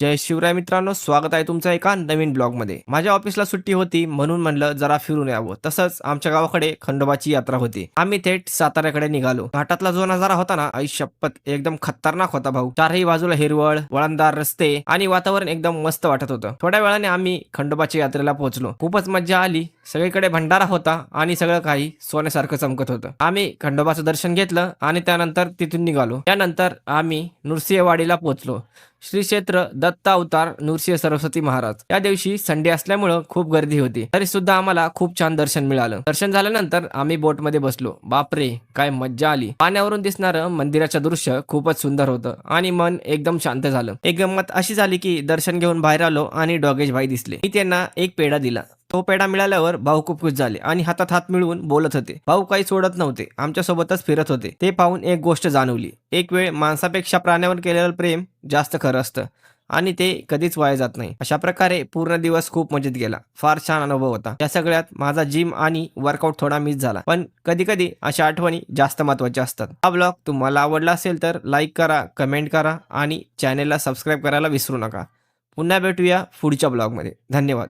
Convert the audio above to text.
जय शिवराय मित्रांनो, स्वागत आहे तुमचं एका नवीन ब्लॉगमध्ये. माझ्या ऑफिसला सुट्टी होती म्हणून म्हणलं जरा फिरून यावं. तसंच आमच्या गावाकडे खंडोबाची यात्रा होती. आम्ही थेट साताऱ्याकडे निघालो. घाटातला जो नजारा होता ना, आई शपथ एकदम खतरनाक होता भाऊ. चारही बाजूला हिरवळ, वळणदार रस्ते आणि वातावरण एकदम मस्त वाटत होतं. थोड्या वेळाने आम्ही खंडोबाच्या यात्रेला पोहोचलो. खूपच मज्जा आली. सगळीकडे भंडारा होता आणि सगळं काही सोन्यासारखं चमकत होतं. आम्ही खंडोबाचं दर्शन घेतलं आणि त्यानंतर तिथून निघालो. त्यानंतर आम्ही नृसिंहवाडीला पोहोचलो. श्री क्षेत्र दत्त अवतार नृसिंह सरस्वती महाराज. या दिवशी संडे असल्यामुळं खूप गर्दी होती, तरी सुद्धा आम्हाला खूप छान दर्शन मिळालं. दर्शन झाल्यानंतर आम्ही बोटमध्ये बसलो. बापरे, काय मज्जा आली. पाण्यावरून दिसणारं मंदिराचं दृश्य खूपच सुंदर होतं आणि मन एकदम शांत झालं. एक गंमत अशी झाली की दर्शन घेऊन बाहेर आलो आणि डॉगेश भाई दिसले. मी त्यांना एक पेढा दिला. तो पेढा मिळाल्यावर भाऊ खूप खुश झाले आणि हातात हात मिळवून बोलत होते. भाऊ काही सोडत नव्हते, आमच्या सोबतच फिरत होते. ते पाहून एक गोष्ट जाणवली. एक वेळ माणसापेक्षा प्राण्यावर केलेलं प्रेम जास्त खरं असतं आणि ते कधीच वाया जात नाही. अशा प्रकारे पूर्ण दिवस खूप मजेत गेला. फार छान अनुभव होता. त्या सगळ्यात माझा जिम आणि वर्कआउट थोडा मिस झाला, पण कधी कधी अशा आठवणी जास्त महत्वाच्या असतात. हा ब्लॉग तुम्हाला आवडला असेल तर लाईक करा, कमेंट करा आणि चॅनेलला सबस्क्राईब करायला विसरू नका. पुन्हा भेटूया पुढच्या ब्लॉगमध्ये. धन्यवाद.